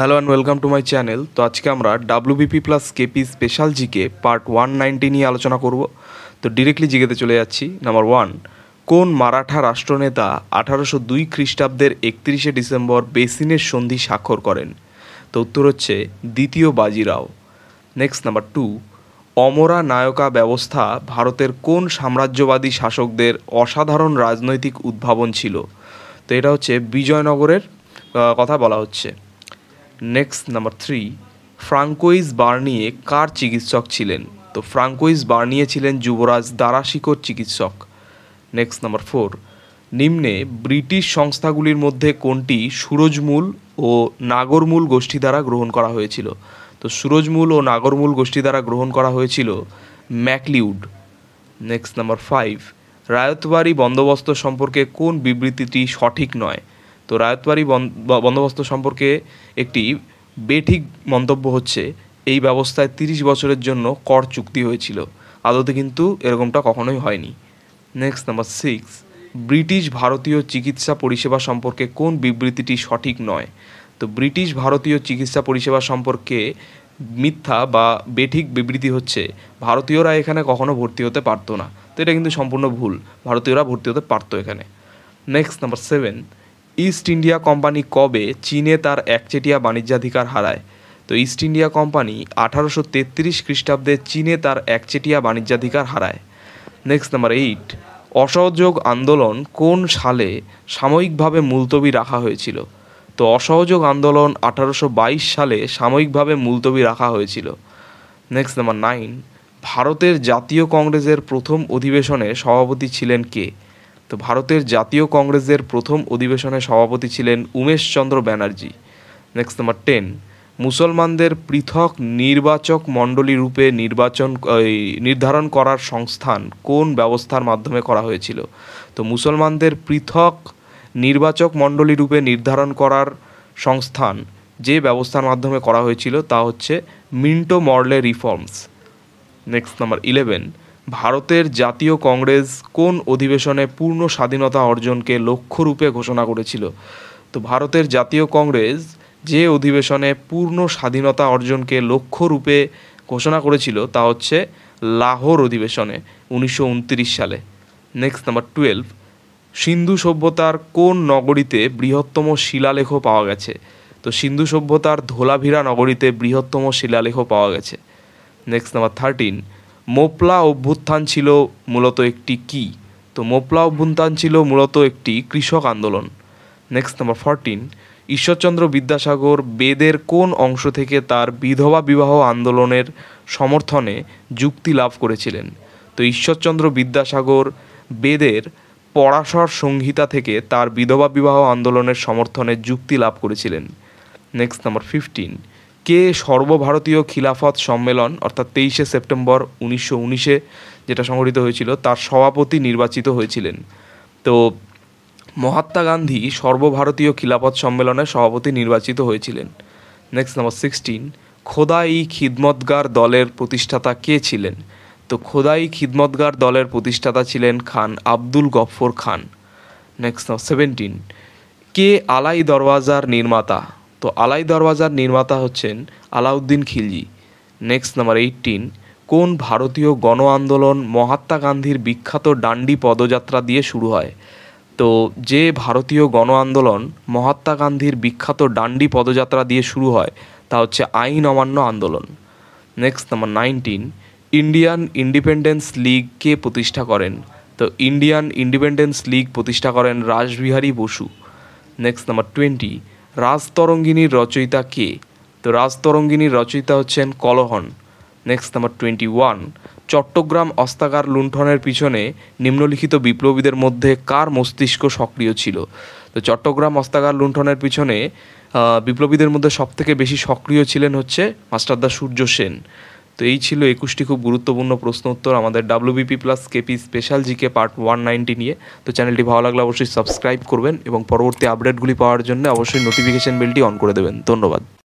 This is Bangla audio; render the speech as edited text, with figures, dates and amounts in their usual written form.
Hello and welcome to my channel. তো আজকে আমরা WBP plus KP special GK part 190 নিয়ে আলোচনা করব। তো ডিরেক্টলি জিকেতে চলে যাচ্ছি। নাম্বার 1, কোন মারাঠা রাষ্ট্রনেতা 1802 খ্রিস্টাব্দের 31শে ডিসেম্বর বেসিনের সন্ধি স্বাক্ষর করেন? তো উত্তর হচ্ছে দ্বিতীয় বাজিরাও। নেক্সট নাম্বার 2, অমরা নায়কা ব্যবস্থা ভারতের কোন সাম্রাজ্যবাদী শাসকদের অসাধারণ রাজনৈতিক উদ্ভাবন ছিল? তো এটা হচ্ছে বিজয়নগরের কথা বলা হচ্ছে। নেক্সট নাম্বার 3, ফ্রাঙ্কোইজ বার্নিয়ে কার চিকিৎসক ছিলেন? তো ফ্রাঙ্কোইজ বার্নিয়ে ছিলেন যুবরাজ দারাশিকোর চিকিৎসক। নেক্সট নাম্বার 4, নিম্নে ব্রিটিশ সংস্থাগুলির মধ্যে কোনটি সুরজমূল ও নাগরমূল গোষ্ঠী দ্বারা গ্রহণ করা হয়েছিল? তো সুরজমূল ও নাগরমূল গোষ্ঠী দ্বারা গ্রহণ করা হয়েছিল ম্যাকলিউড। নেক্সট নাম্বার 5, রায়তবাড়ি বন্দোবস্ত সম্পর্কে কোন বিবৃতিটি সঠিক নয়? তো রায়তবাড়ি বন্দোবস্ত সম্পর্কে একটি বেঠিক মন্তব্য হচ্ছে এই ব্যবস্থায় 30 বছরের জন্য কর চুক্তি হয়েছিল, আদতে কিন্তু এরকমটা কখনোই হয়নি। নেক্সট নাম্বার 6, ব্রিটিশ ভারতীয় চিকিৎসা পরিষেবা সম্পর্কে কোন বিবৃতিটি সঠিক নয়? তো ব্রিটিশ ভারতীয় চিকিৎসা পরিষেবা সম্পর্কে মিথ্যা বা বেঠিক বিবৃতি হচ্ছে ভারতীয়রা এখানে কখনো ভর্তি হতে পারতো না। তো এটা কিন্তু সম্পূর্ণ ভুল, ভারতীয়রা ভর্তি হতে পারতো এখানে। Next number 7, east India company কবে চীনে তার একচেটিয়া বাণিজ্যাধিকার হারায়? তো ইস্ট ইন্ডিয়া কোম্পানি 1833 খ্রিস্টাব্দে চীনে তার একচেটিয়া বাণিজ্যাধিকার হারায়। নেক্সট নাম্বার 8, অসহযোগ আন্দোলন কোন সালে সাময়িকভাবে মুলতবি রাখা হয়েছিল? তো অসহযোগ আন্দোলন 1822 সালে সাময়িকভাবে মুলতবি রাখা হয়েছিল। নেক্সট নাম্বার 9, ভারতের জাতীয় কংগ্রেসের প্রথম অধিবেশনে সভাপতি ছিলেন কে? তো ভারতের জাতীয় কংগ্রেসের প্রথম অধিবেশনে সভাপতি ছিলেন উমেশচন্দ্র ব্যানার্জি। নেক্সট নাম্বার 10, মুসলমানদের পৃথক নির্বাচক মণ্ডলী রূপে নির্ধারণ করার সংস্থান কোন ব্যবস্থার মাধ্যমে করা হয়েছিল? তো মুসলমানদের পৃথক নির্বাচক মণ্ডলী রূপে নির্ধারণ করার সংস্থান যে ব্যবস্থার মাধ্যমে করা হয়েছিল তা হচ্ছে Minto Morley reforms. Next number 11, ভারতের জাতীয় কংগ্রেস কোন অধিবেশনে পূর্ণ স্বাধীনতা অর্জনকে লক্ষ্যরূপে ঘোষণা করেছিল? তো ভারতের জাতীয় কংগ্রেস যে অধিবেশনে পূর্ণ স্বাধীনতা অর্জনকে লক্ষ্যরূপে ঘোষণা করেছিল তা হচ্ছে লাহোর অধিবেশনে 1929 সালে। নেক্সট নাম্বার 12, সিন্ধু সভ্যতার কোন নগরীতে বৃহত্তম শিলালেখ পাওয়া গেছে? তো সিন্ধু সভ্যতার ধোলাভিরা নগরীতে বৃহত্তম শিলালেখ পাওয়া গেছে। নেক্সট নাম্বার 13, মোপলা অভ্যুত্থান ছিল মূলত একটি কী? তো মোপলা অভ্যুত্থান ছিল মূলত একটি কৃষক আন্দোলন। নেক্সট নাম্বার 14, ঈশ্বরচন্দ্র বিদ্যাসাগর বেদের কোন অংশ থেকে তার বিধবা বিবাহ আন্দোলনের সমর্থনে যুক্তি লাভ করেছিলেন? তো ঈশ্বরচন্দ্র বিদ্যাসাগর বেদের পরাশর সংহিতা থেকে তার বিধবা বিবাহ আন্দোলনের সমর্থনে যুক্তি লাভ করেছিলেন। নেক্সট নাম্বার 15, কে সর্বভারতীয় খিলাফত সম্মেলন অর্থাৎ 23শে সেপ্টেম্বর 1919-এ যেটা সংগঠিত হয়েছিল তার সভাপতি নির্বাচিত হয়েছিলেন? তো মহাত্মা গান্ধী সর্বভারতীয় খিলাফত সম্মেলনের সভাপতি নির্বাচিত হয়েছিলেন। নেক্সট নাম্বার 16, খোদাই খিদমতগার দলের প্রতিষ্ঠাতা কে ছিলেন? তো খোদাই খিদমতগার দলের প্রতিষ্ঠাতা ছিলেন খান আব্দুল গফর খান। নেক্সট নাম্বার 17, কে আলাই দরওয়াজার নির্মাতা? তো আলাই দরওয়াজার নির্মাতা হচ্ছেন আলাউদ্দিন খিলজি। নেক্সট নাম্বার 18, কোন ভারতীয় গণ আন্দোলন মহাত্মা গান্ধীর বিখ্যাত ডান্ডি পদযাত্রা দিয়ে শুরু হয়? তো যে ভারতীয় গণ আন্দোলন মহাত্মা গান্ধীর বিখ্যাত ডান্ডি পদযাত্রা দিয়ে শুরু হয় তা হচ্ছে আইন অমান্য আন্দোলন। Next number 19, Indian Independence League কে প্রতিষ্ঠা করেন? তো ইন্ডিয়ান ইন্ডিপেন্ডেন্স লীগ প্রতিষ্ঠা করেন রাসবিহারী বসু। নেক্সট নাম্বার 20, রাজতরঙ্গিনীর রচয়িতা কে? তো রাজতরঙ্গিনীর রচয়িতা হচ্ছেন কলহন। নেক্সট নাম্বার 21, চট্টগ্রাম অস্ত্রাগার লুণ্ঠনের পিছনে নিম্নলিখিত বিপ্লবীদের মধ্যে কার মস্তিষ্ক সক্রিয় ছিল? তো চট্টগ্রাম অস্ত্রাগার লুণ্ঠনের পিছনে বিপ্লবীদের মধ্যে সবথেকে বেশি সক্রিয় ছিলেন হচ্ছে মাস্টারদা সূর্য সেন। তো এই ছিল 21টি খুব গুরুত্বপূর্ণ প্রশ্ন উত্তর আমাদের WBP plus KP special GK part 190 নিয়ে। তো চ্যানেলটি ভালো লাগলে অবশ্যই সাবস্ক্রাইব করবেন এবং পরবর্তী আপডেটগুলি পাওয়ার জন্য অবশ্যই নোটিফিকেশন বেলটি অন করে দেবেন। ধন্যবাদ।